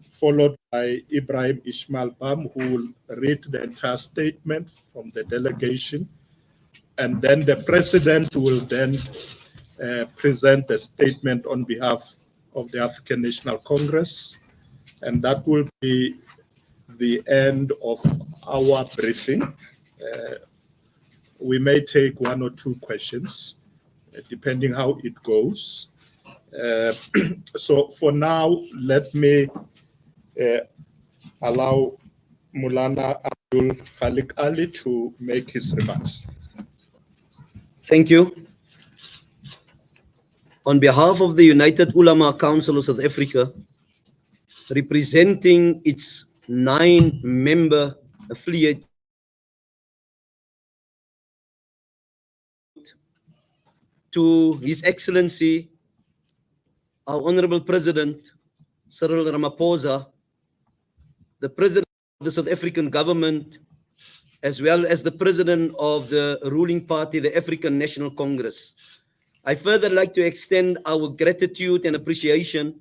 followed by Ibrahim Ismail Bam, who will read the entire statement from the delegation. And then the president will then present a statement on behalf of the African National Congress. And that will be the end of our briefing. We may take one or two questions, depending how it goes. So for now, let me allow Mulana Abdul Khalik Ali to make his remarks. Thank you. On behalf of the United Ulama Council of South Africa, representing its 9-member affiliate, to His Excellency, our Honorable President Cyril Ramaphosa, the President of the South African government, as well as the President of the ruling party, the African National Congress. I further like to extend our gratitude and appreciation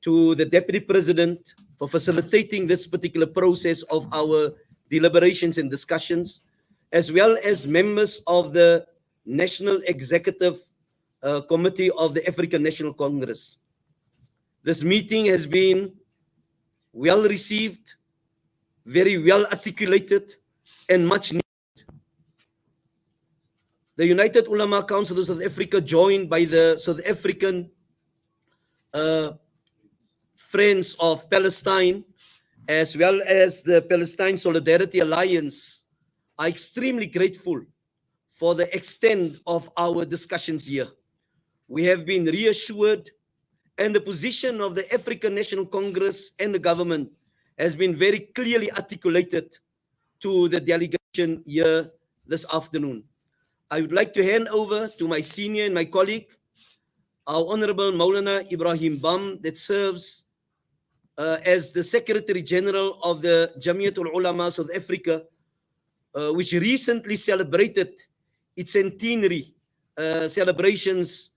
to the Deputy President for facilitating this particular process of our deliberations and discussions, as well as members of the National Executive Committee of the African National Congress. This meeting has been well received, very well articulated, and much needed. The United Ulama Council of South Africa, joined by the South African Friends of Palestine, as well as the Palestine Solidarity Alliance, are extremely grateful for the extent of our discussions here. We have been reassured, and the position of the African National Congress and the government has been very clearly articulated to the delegation here this afternoon. I would like to hand over to my senior and my colleague, our Honorable Maulana Ibrahim Bam, that serves as the Secretary General of the Jamiatul Ulama South Africa, which recently celebrated its centenary celebrations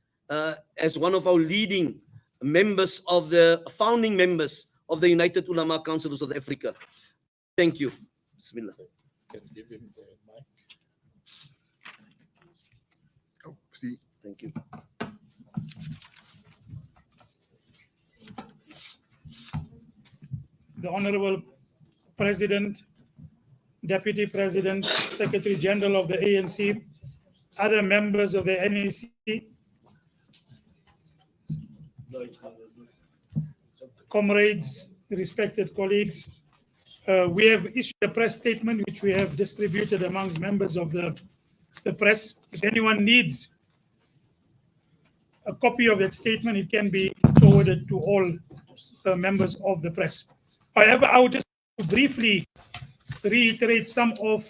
as one of our leading members of the founding members of the United Ulama Council of South Africa. Thank you. Bismillah. Can give him the mic. Oh, see. Thank you. The Honorable President, Deputy President, Secretary General of the ANC, other members of the NEC, comrades, respected colleagues, we have issued a press statement which we have distributed amongst members of the press. If anyone needs a copy of that statement, it can be forwarded to all members of the press. However, I would just briefly reiterate some of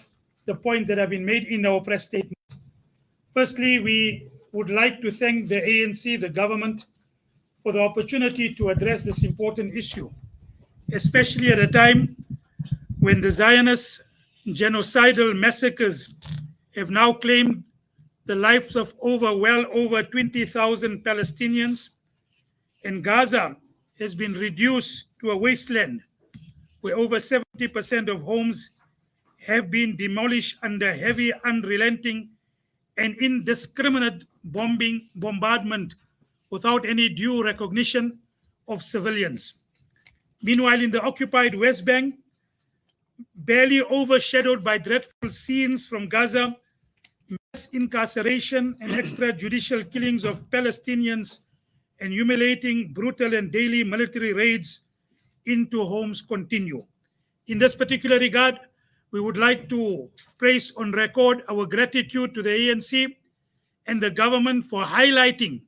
the points that have been made in our press statement. Firstly, we would like to thank the ANC, the government, for the opportunity to address this important issue, especially at a time when the Zionist genocidal massacres have now claimed the lives of well over 20,000 Palestinians, and Gaza has been reduced to a wasteland where over 70% of homes have been demolished under heavy, unrelenting, and indiscriminate bombardment without any due recognition of civilians. Meanwhile, in the occupied West Bank, barely overshadowed by dreadful scenes from Gaza, mass incarceration and extrajudicial killings of Palestinians and humiliating, brutal, and daily military raids into homes continue. In this particular regard, we would like to place on record our gratitude to the ANC and the government for highlighting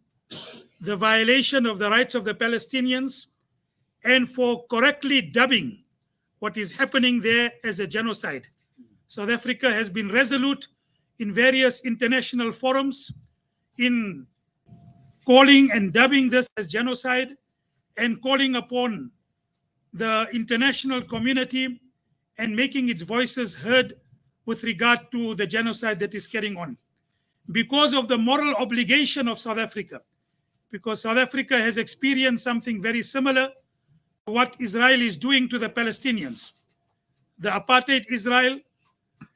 the violation of the rights of the Palestinians and for correctly dubbing what is happening there as a genocide. South Africa has been resolute in various international forums in calling and dubbing this as genocide and calling upon the international community and making its voices heard with regard to the genocide that is carrying on. Because of the moral obligation of South Africa, because South Africa has experienced something very similar what Israel is doing to the Palestinians. The apartheid Israel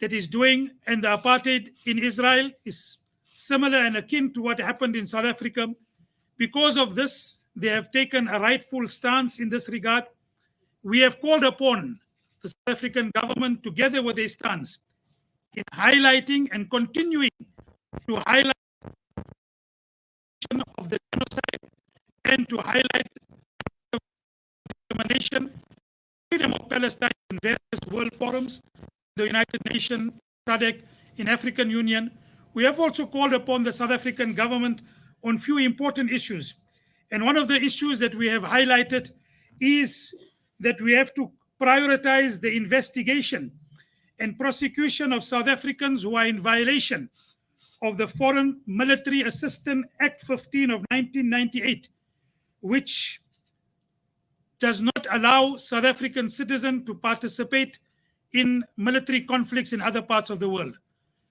that is doing, and the apartheid in Israel is similar and akin to what happened in South Africa. Because of this, they have taken a rightful stance in this regard. We have called upon the South African government, together with a stance, in highlighting and continuing to highlight of the genocide and to highlight the determination, freedom of Palestine in various world forums, the United Nations, SADC, in African Union. We have also called upon the South African government on few important issues. And one of the issues that we have highlighted is that we have to prioritize the investigation and prosecution of South Africans who are in violation of the Foreign Military Assistance Act 15 of 1998, which does not allow South African citizens to participate in military conflicts in other parts of the world.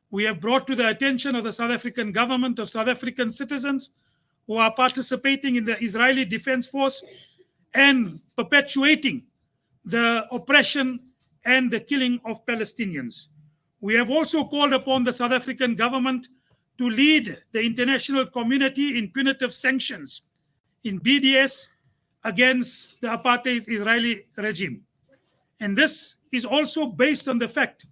We have brought to the attention of the South African government of South African citizens who are participating in the Israeli Defense Force and perpetuating the oppression and the killing of Palestinians. We have also called upon the South African government to lead the international community in punitive sanctions in BDS against the apartheid Israeli regime. And this is also based on the fact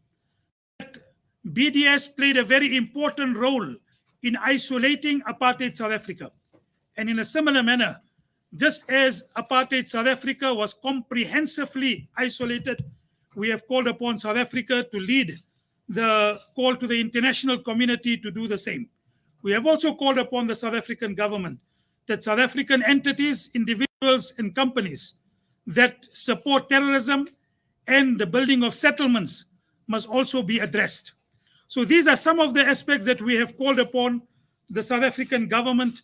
that BDS played a very important role in isolating apartheid South Africa. And in a similar manner, just as apartheid South Africa was comprehensively isolated, we have called upon South Africa to lead the call to the international community to do the same. We have also called upon the South African government that South African entities, individuals, and companies that support terrorism and the building of settlements must also be addressed. So these are some of the aspects that we have called upon the South African government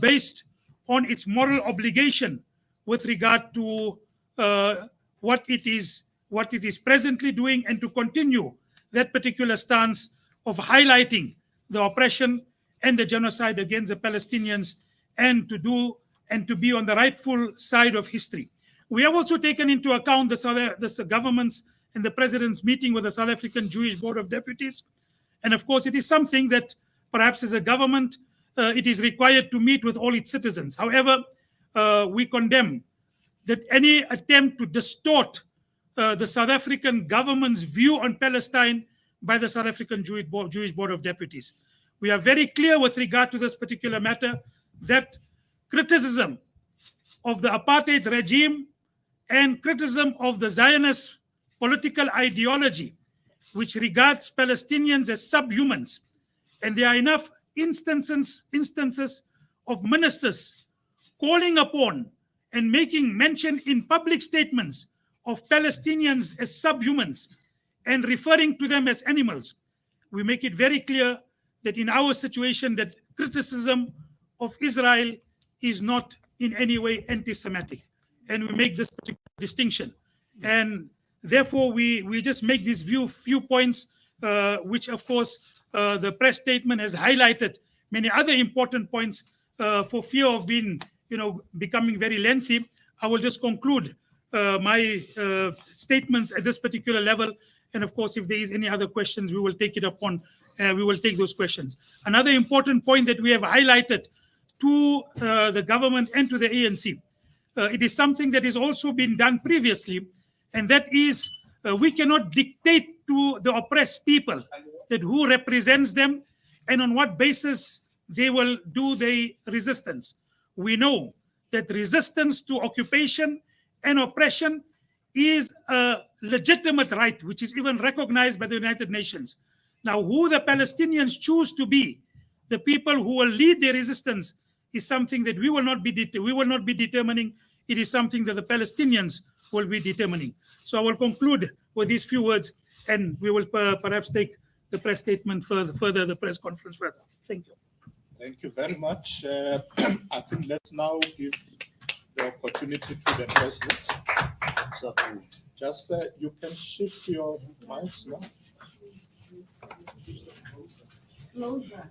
based on its moral obligation with regard to what it is presently doing, and to continue that particular stance of highlighting the oppression and the genocide against the Palestinians, and to be on the rightful side of history. We have also taken into account the government's and the president's meeting with the South African Jewish Board of Deputies. And of course, it is something that perhaps as a government, it is required to meet with all its citizens. However, we condemn that any attempt to distort the South African government's view on Palestine by the South African Jewish Board of Deputies. We are very clear with regard to this particular matter that criticism of the apartheid regime and criticism of the Zionist political ideology, which regards Palestinians as subhumans, and there are enough instances of ministers calling upon and making mention in public statements of Palestinians as subhumans and referring to them as animals. We make it very clear that in our situation, that criticism of Israel is not in any way anti-Semitic, and we make this distinction. And therefore, we just make these few points, which of course the press statement has highlighted many other important points. For fear of becoming very lengthy, I will just conclude my statements at this particular level. And of course, if there is any other questions, we will take it upon. We will take those questions. Another important point that we have highlighted to the government and to the ANC, it is something that has also been done previously, and that is we cannot dictate to the oppressed people that who represents them and on what basis they will do the resistance. We know that resistance to occupation and oppression is a legitimate right, which is even recognized by the United Nations. Now, who the Palestinians choose to be, the people who will lead the resistance, is something that we will not be determining. It is something that the Palestinians will be determining. So I will conclude with these few words, and we will perhaps take the press statement further, the press conference further. Thank you. Thank you very much. I think let's now give the opportunity to the president. So just you can shift your mics now. Closer.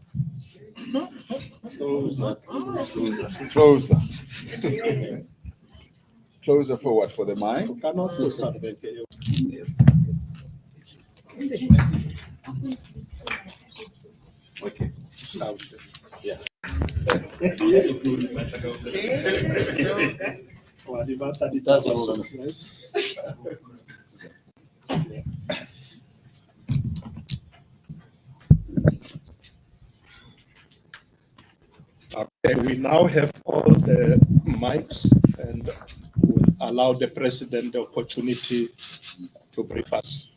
Closer. Closer. closer forward for the mic. Okay. Okay, we now have all the mics and will allow the president the opportunity to brief us.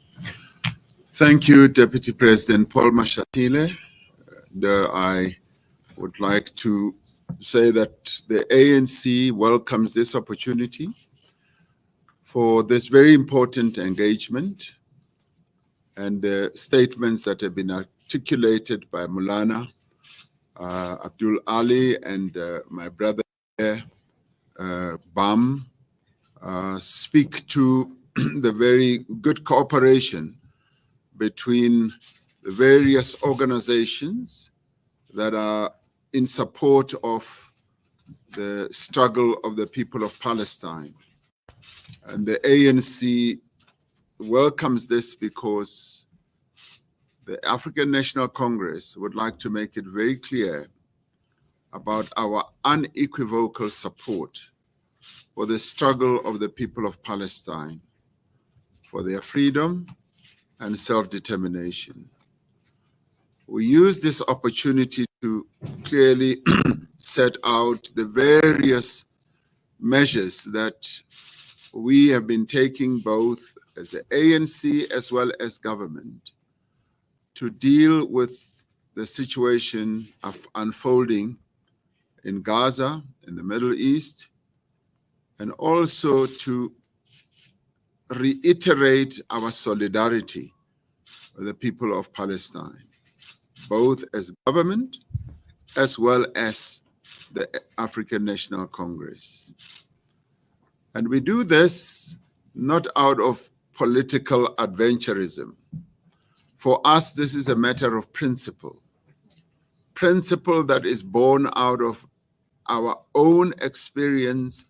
Thank you, Deputy President Paul Mashatile. I would like to say that the ANC welcomes this opportunity for this very important engagement and the statements that have been articulated by Mulana Abdul Ali and my brother Bam speak to the very good cooperation between the various organizations that are in support of the struggle of the people of Palestine. And the ANC welcomes this because the African National Congress would like to make it very clear about our unequivocal support for the struggle of the people of Palestine, for their freedom and self-determination. We use this opportunity to clearly set out the various measures that we have been taking, both as the ANC as well as government, to deal with the situation of unfolding in Gaza, in the Middle East, and also to reiterate our solidarity with the people of Palestine, both as government as well as the African National Congress. And we do this not out of political adventurism. For us, this is a matter of principle that is born out of our own experience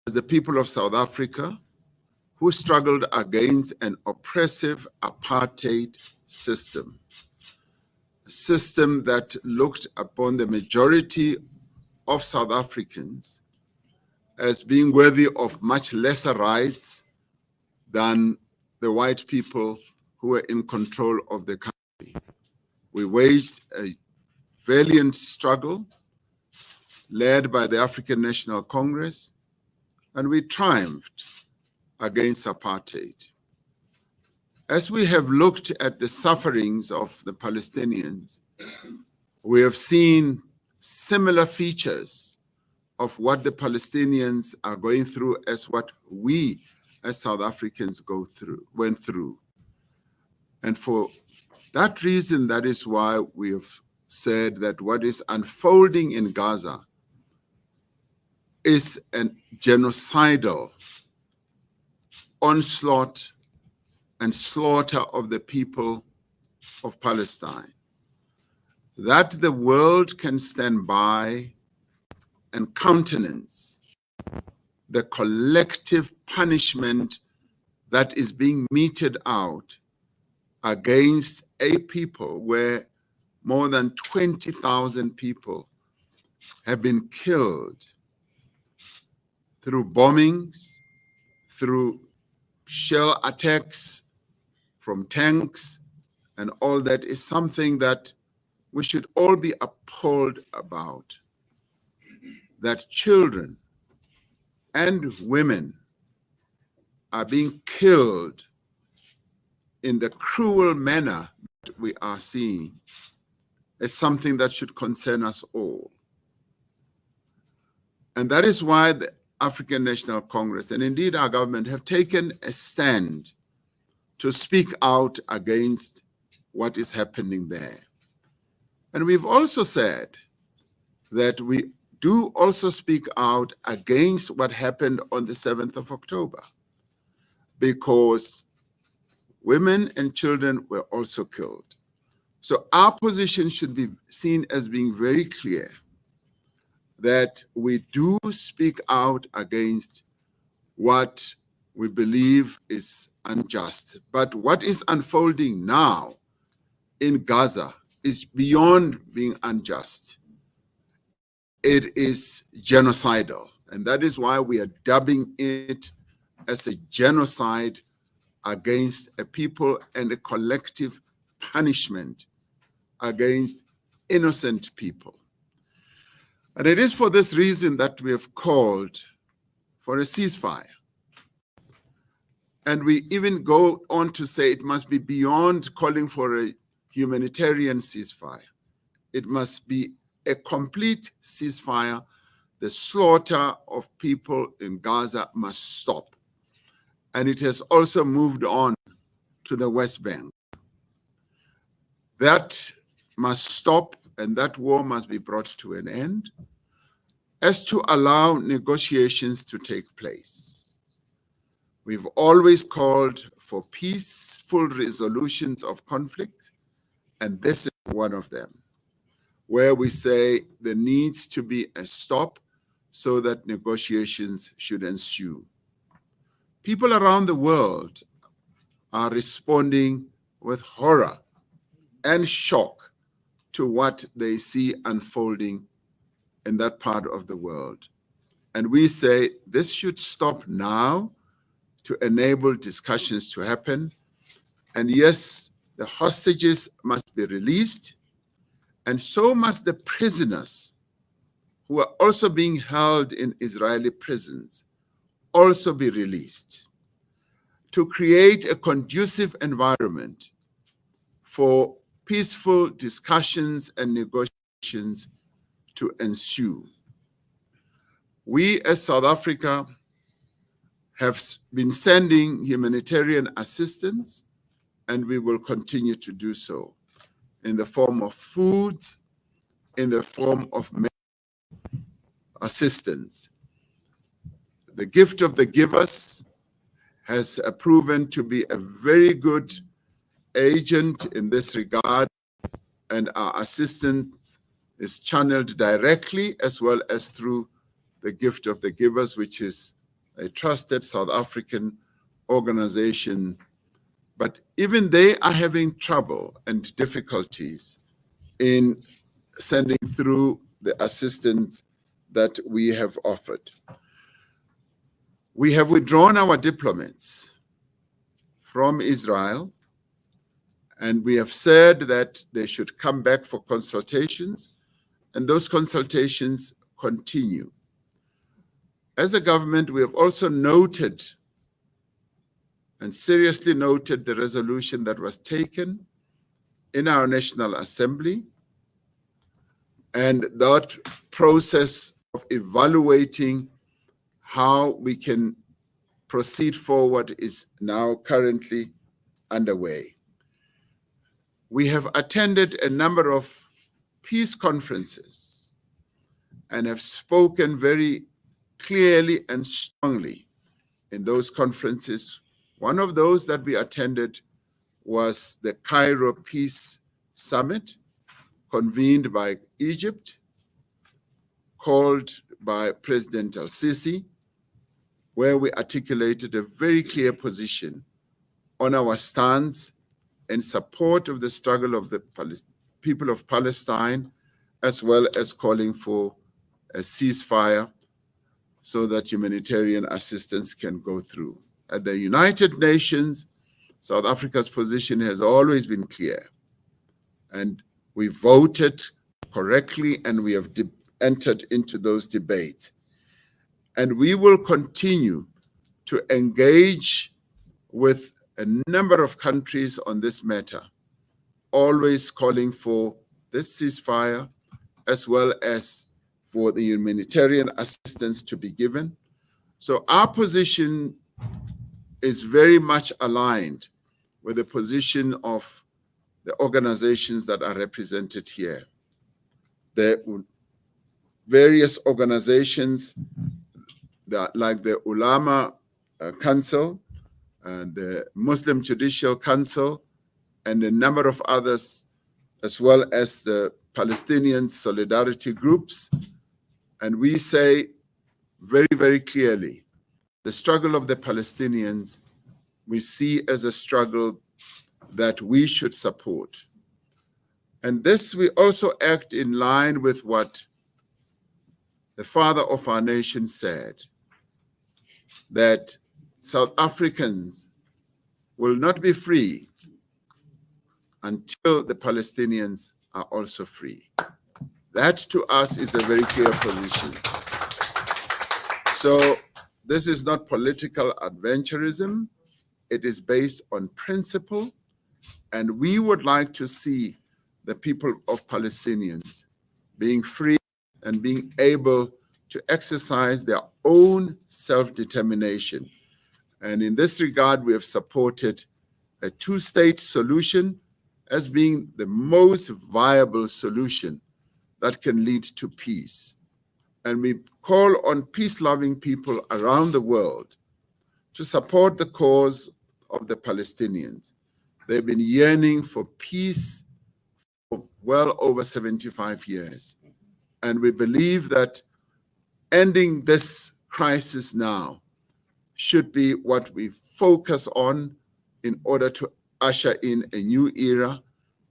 as the people of South Africa who struggled against an oppressive apartheid system, a system that looked upon the majority of South Africans as being worthy of much lesser rights than the white people who were in control of the country. We waged a valiant struggle led by the African National Congress, and we triumphed against apartheid. As we have looked at the sufferings of the Palestinians, we have seen similar features of what the Palestinians are going through as what we as South Africans went through. And for that reason, that is why we have said that what is unfolding in Gaza is a genocidal onslaught and slaughter of the people of Palestine. That the world can stand by and countenance the collective punishment that is being meted out against a people where more than 20,000 people have been killed through bombings, through shell attacks from tanks, and all that is something that we should all be appalled about. That children and women are being killed in the cruel manner that we are seeing is something that should concern us all. And that is why the African National Congress, and indeed our government, have taken a stand to speak out against what is happening there. And we've also said that we do also speak out against what happened on the 7th of October, because women and children were also killed. So our position should be seen as being very clear, that we do speak out against what we believe is unjust. But what is unfolding now in Gaza is beyond being unjust. It is genocidal. And that is why we are dubbing it as a genocide against a people and a collective punishment against innocent people. And it is for this reason that we have called for a ceasefire. And we even go on to say it must be beyond calling for a humanitarian ceasefire. It must be a complete ceasefire. The slaughter of people in Gaza must stop. And it has also moved on to the West Bank. That must stop, and that war must be brought to an end, as to allow negotiations to take place. We've always called for peaceful resolutions of conflict, and this is one of them, where we say there needs to be a stop so that negotiations should ensue. People around the world are responding with horror and shock to what they see unfolding in that part of the world. And we say this should stop now to enable discussions to happen. And yes, the hostages must be released, and so must the prisoners who are also being held in Israeli prisons also be released, to create a conducive environment for peaceful discussions and negotiations to ensue. We as South Africa have been sending humanitarian assistance, and we will continue to do so in the form of food, in the form of assistance. The gift of the givers has proven to be a very good agent in this regard, and our assistance is channeled directly as well as through the gift of the givers, which is a trusted South African organization. But even they are having trouble and difficulties in sending through the assistance that we have offered. We have withdrawn our diplomats from Israel, and we have said that they should come back for consultations, and those consultations continue. As a government, we have also noted and seriously noted the resolution that was taken in our National Assembly, and that process of evaluating how we can proceed forward is now currently underway. We have attended a number of peace conferences and have spoken very clearly and strongly in those conferences. One of those that we attended was the Cairo Peace Summit, convened by Egypt, called by President Al-Sisi, where we articulated a very clear position on our stance in support of the struggle of the people of Palestine, as well as calling for a ceasefire so that humanitarian assistance can go through. At the United Nations, South Africa's position has always been clear, and we voted correctly, and we have entered into those debates. And we will continue to engage with a number of countries on this matter, always calling for this ceasefire, as well as for the humanitarian assistance to be given. So our position is very much aligned with the position of the organizations that are represented here. The various organizations that, like the Ulama Council, and the Muslim Judicial Council, and a number of others, as well as the Palestinian solidarity groups. And we say very, very clearly the struggle of the Palestinians we see as a struggle that we should support. And this we also act in line with what the father of our nation said, that South Africans will not be free until the Palestinians are also free. That to us is a very clear position. So this is not political adventurism. It is based on principle. And we would like to see the people of Palestinians being free and being able to exercise their own self-determination. And in this regard, we have supported a two-state solution as being the most viable solution that can lead to peace. And we call on peace-loving people around the world to support the cause of the Palestinians. They've been yearning for peace for well over 75 years. And we believe that ending this crisis now should be what we focus on in order to usher in a new era,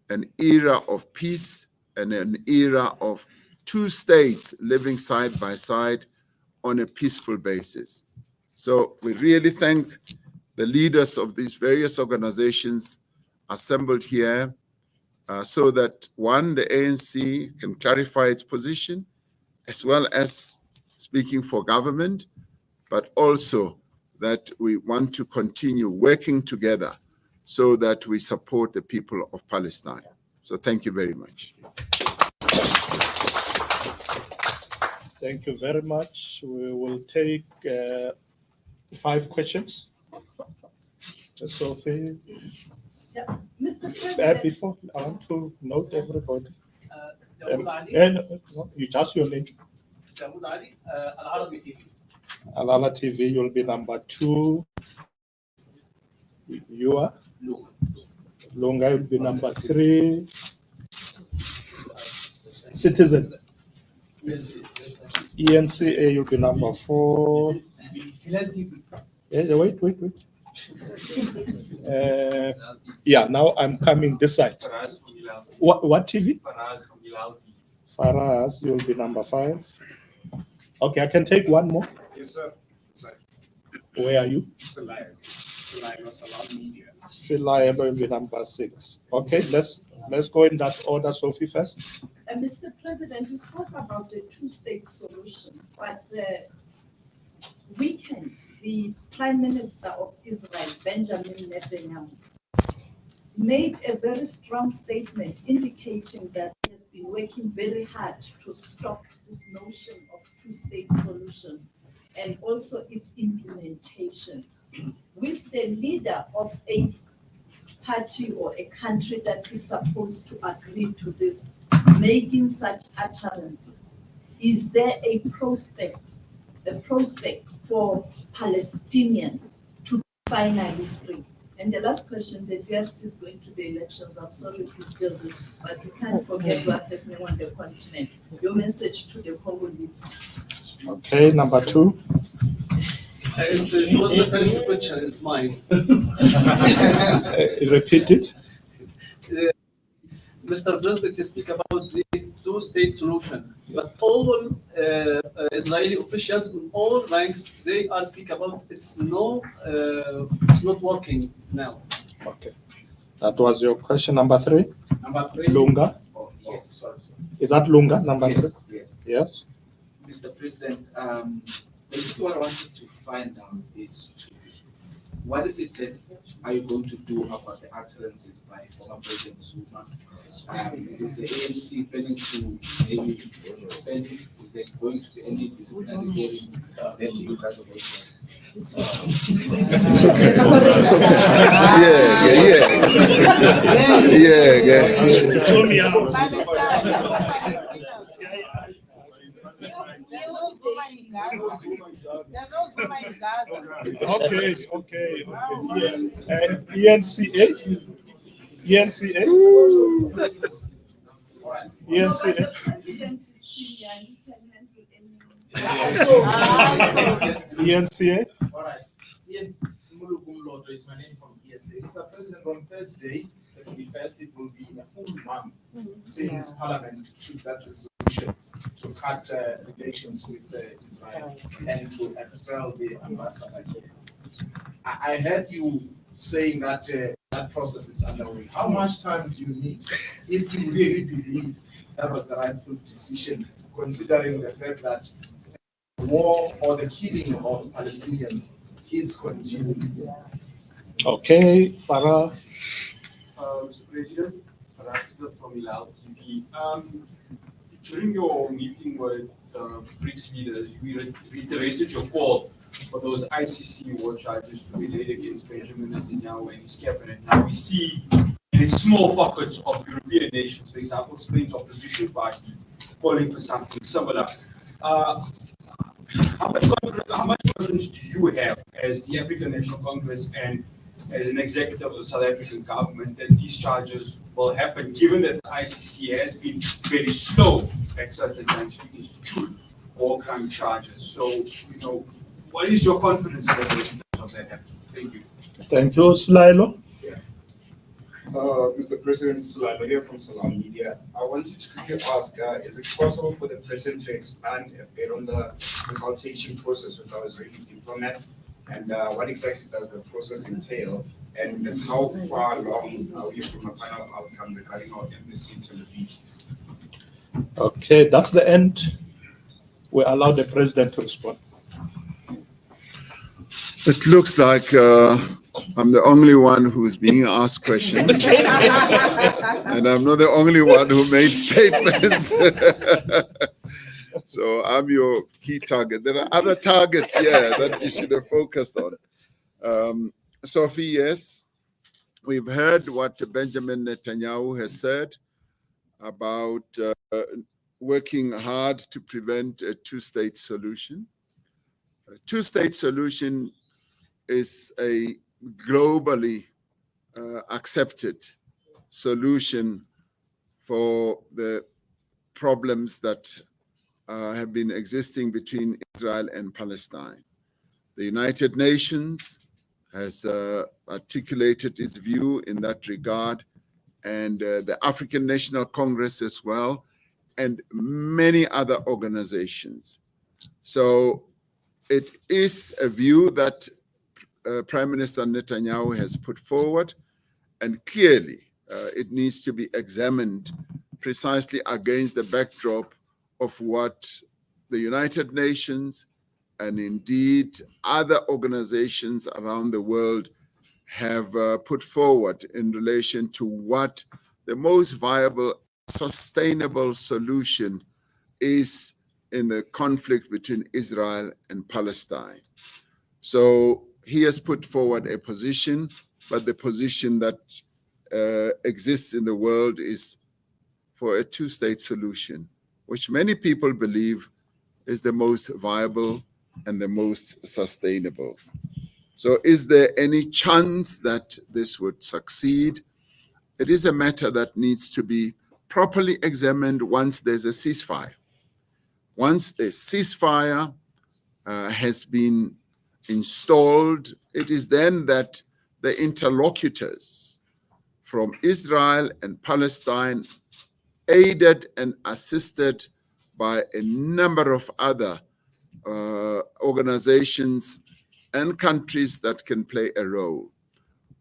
an era of peace and an era of two states living side by side on a peaceful basis. So we really thank the leaders of these various organizations assembled here so that, one, the ANC can clarify its position, as well as speaking for government, but also that we want to continue working together so that we support the people of Palestine. So thank you very much. Thank you very much. We will take 5 questions. Sophie, Yeah. Mr. President, before I want to note everybody. داوود علي And you just your name. داوود علي العربي تي في. Alala TV, you'll be number 2. You are? Lunga will be number 3. Citizen. ENCA, you'll be number 4. Yeah, wait. Yeah, now I'm coming this side. What TV? Faraz, you'll be number 5. Okay, I can take one more. Yes, sir. Where are you? Salam Media. Philia will be number 6. Okay, let's go in that order. Sophie first. Mr. President, you spoke about the two-state solution, but weekend, the Prime Minister of Israel, Benjamin Netanyahu, made a very strong statement indicating that he has been working very hard to stop this notion of two-state solution and also its implementation. With the leader of a party or a country that is supposed to agree to this, making such utterances, is there a prospect for Palestinians to finally free? And the last question, the DRC is going to the elections. I'm sorry to steal this, but we can't forget what's happening on the continent. Your message to the Congolese. Okay, number 2. It was the first question is mine. Repeat it. Mr. President, you speak about the two-state solution, but all Israeli officials in all ranks, they are speak about it's not working now. Okay. That was your question, number 3. Number 3. Lunga. Oh, yes, sorry. Is that Lunga, number 3? Yes. Yes. Mr. President, basically what I wanted to find out is what is it that are you going to do about the utterances by former President Zuma? Is the ANC planning to maybe spend it? Is there going to be any disciplinary hearing that you guys are going to? It's okay. Yeah. Show me out. Okay. ENCA? ENCA? ENCA? President is senior, he can handle any ENCA? All right. Yes, Mulukum Lord is my name from ENCA. Mr. President, on Thursday, the 21st, it will be a full month since Parliament took that resolution to cut relations with Israel and to expel the ambassador. I heard you saying that that process is underway. How much time do you need if you really believe that was the rightful decision, considering the fact that the war or the killing of Palestinians is continuing? Okay, Farah. Mr. President, Farah from Ilal TV. During your meeting with BRICS leaders, we reiterated your call for those ICC war charges to be laid against Benjamin Netanyahu and his cabinet. Now we see in small pockets of European nations, for example, Spain's opposition party, calling for something similar. How much confidence do you have as the African National Congress and as an executive of the South African government that these charges will happen, given that the ICC has been very slow at certain times to institute war crime charges? So, what is your confidence level in terms of that happening? Thank you. Thank you, Slilo. Mr. President, Salalo here from Salam Media. I wanted to quickly ask, is it possible for the President to expand a bit on the consultation process with our Israeli diplomats? And what exactly does the process entail? And how far along are we from a final outcome regarding our embassy in Tel Aviv? Okay, that's the end. We allow the President to respond. It looks like I'm the only one who's being asked questions. And I'm not the only one who made statements. So I'm your key target. There are other targets here that you should have focused on. Sophie, yes, we've heard what Benjamin Netanyahu has said about working hard to prevent a two-state solution. A two-state solution is a globally accepted solution for the problems that have been existing between Israel and Palestine. The United Nations has articulated its view in that regard, and the African National Congress as well, and many other organizations. So it is a view that Prime Minister Netanyahu has put forward, and clearly it needs to be examined precisely against the backdrop of what the United Nations and indeed other organizations around the world have put forward in relation to what the most viable, sustainable solution is in the conflict between Israel and Palestine. So he has put forward a position, but the position that exists in the world is for a two-state solution, which many people believe is the most viable and the most sustainable. So is there any chance that this would succeed? It is a matter that needs to be properly examined once there's a ceasefire. Once the ceasefire has been installed, it is then that the interlocutors from Israel and Palestine, aided and assisted by a number of other organizations and countries that can play a role.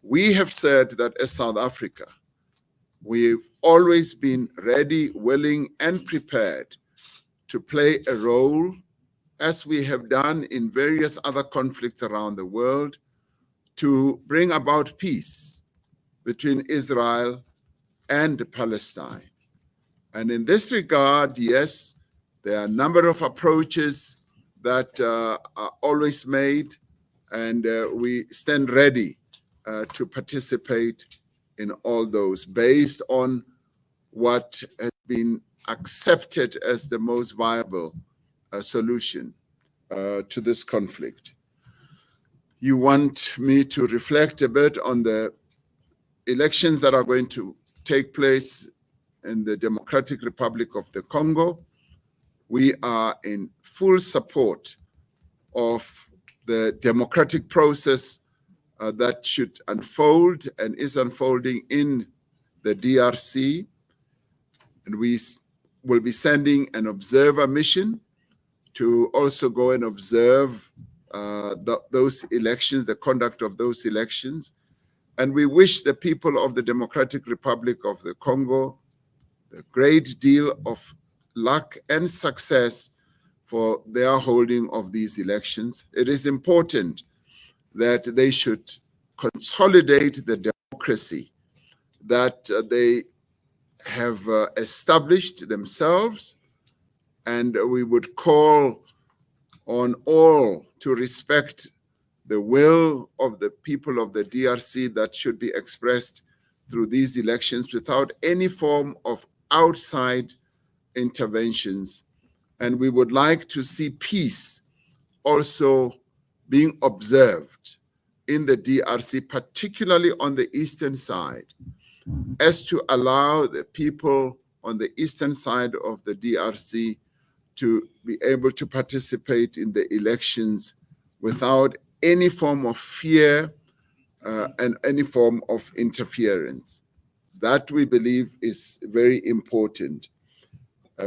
We have said that as South Africa, we've always been ready, willing, and prepared to play a role, as we have done in various other conflicts around the world, to bring about peace between Israel and Palestine. And in this regard, yes, there are a number of approaches that are always made, and we stand ready to participate in all those based on what has been accepted as the most viable solution to this conflict. You want me to reflect a bit on the elections that are going to take place in the Democratic Republic of the Congo. we are in full support of the democratic process that should unfold and is unfolding in the DRC. And we will be sending an observer mission to also go and observe those elections, the conduct of those elections. And we wish the people of the Democratic Republic of the Congo a great deal of luck and success for their holding of these elections. It is important that they should consolidate the democracy that they have established themselves, and we would call on all to respect the will of the people of the DRC that should be expressed through these elections without any form of outside interventions. And we would like to see peace also being observed in the DRC, particularly on the eastern side, as to allow the people on the eastern side of the DRC to be able to participate in the elections without any form of fear and any form of interference. That we believe is very important.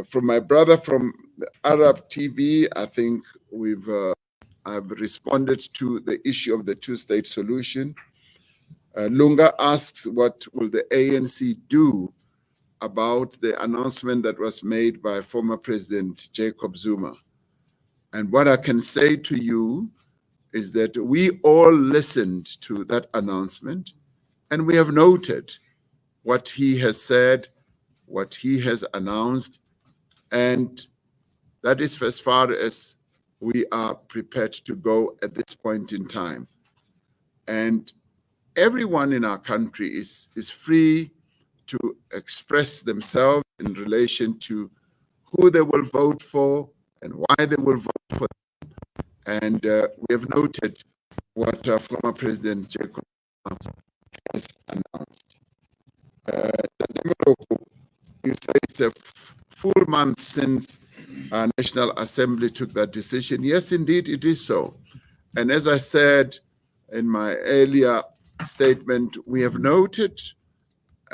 From my brother from the Arab TV, I think I've responded to the issue of the two-state solution. Lunga asks, what will the ANC do about the announcement that was made by former President Jacob Zuma? And what I can say to you is that we all listened to that announcement, and we have noted what he has said, what he has announced, and that is as far as we are prepared to go at this point in time. And everyone in our country is free to express themselves in relation to who they will vote for and why they will vote for them. And we have noted what former President Jacob has announced. You say it's a full month since our National Assembly took that decision. Yes, indeed, it is so. And as I said in my earlier statement, we have noted,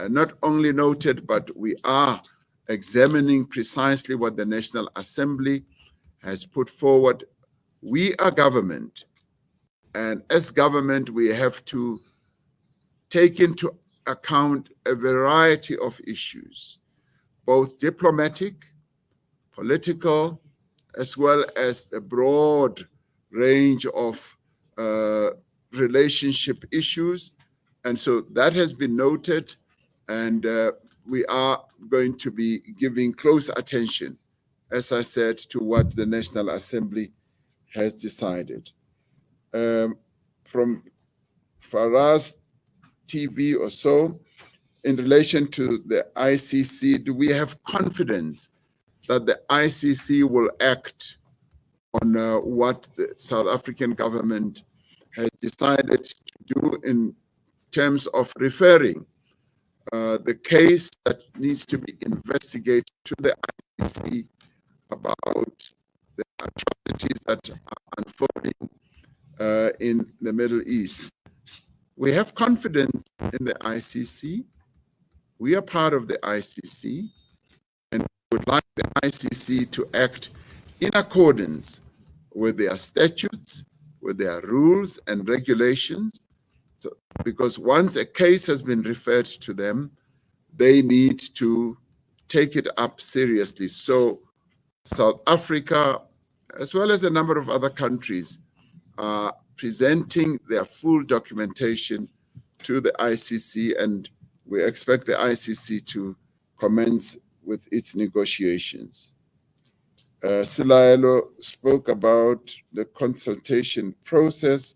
not only noted, but we are examining precisely what the National Assembly has put forward. We are government, and as government, we have to take into account a variety of issues, both diplomatic, political, as well as a broad range of relationship issues. And so that has been noted, and we are going to be giving close attention, as I said, to what the National Assembly has decided. From Faraz TV or so, in relation to the ICC, do we have confidence that the ICC will act on what the South African government has decided to do in terms of referring the case that needs to be investigated to the ICC about the atrocities that are unfolding in the Middle East? We have confidence in the ICC. We are part of the ICC, and would like the ICC to act in accordance with their statutes, with their rules and regulations. So, because once a case has been referred to them, they need to take it up seriously. So South Africa, as well as a number of other countries, are presenting their full documentation to the ICC, and we expect the ICC to commence with its negotiations. Silaelo spoke about the consultation process.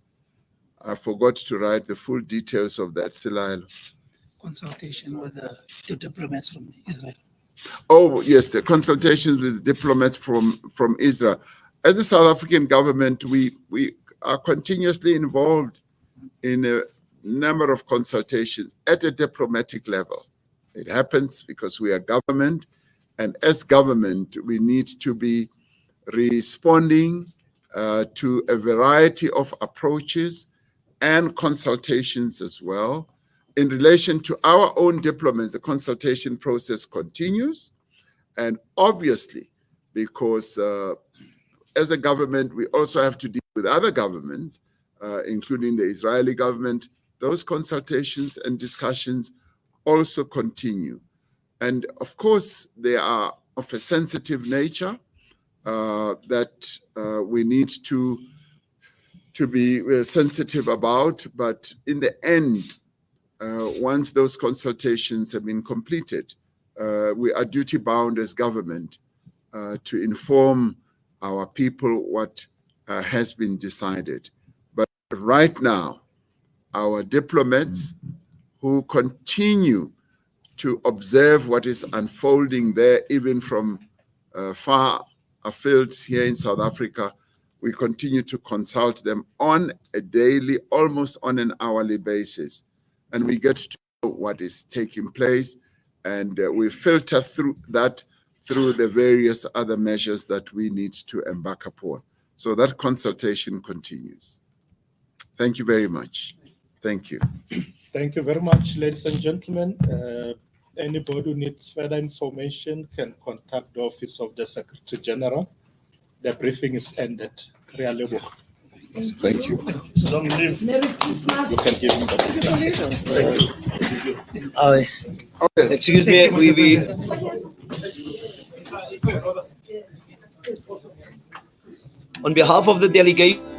I forgot to write the full details of that, Silaelo. Consultation with the diplomats from Israel. Oh, yes, the consultations with diplomats from Israel. As the South African government, we are continuously involved in a number of consultations at a diplomatic level. It happens because we are government, And as government, we need to be responding to a variety of approaches and consultations as well. In relation to our own diplomats, the consultation process continues. And obviously, because as a government, we also have to deal with other governments, including the Israeli government, those consultations and discussions also continue. And of course, they are of a sensitive nature that we need to be sensitive about. But in the end, once those consultations have been completed, we are duty bound as government to inform our people what has been decided. But right now, our diplomats who continue to observe what is unfolding there, even from far afield here in South Africa, we continue to consult them on a daily, almost on an hourly basis. And we get to know what is taking place, and we filter through that through the various other measures that we need to embark upon. So that consultation continues. Thank you very much. Thank you. Thank you very much, ladies and gentlemen. Anybody who needs further information can contact the Office of the Secretary General. The briefing is ended. Thank you. Long live. Merry Christmas. You can give him the Excuse me, we on behalf of the delegation.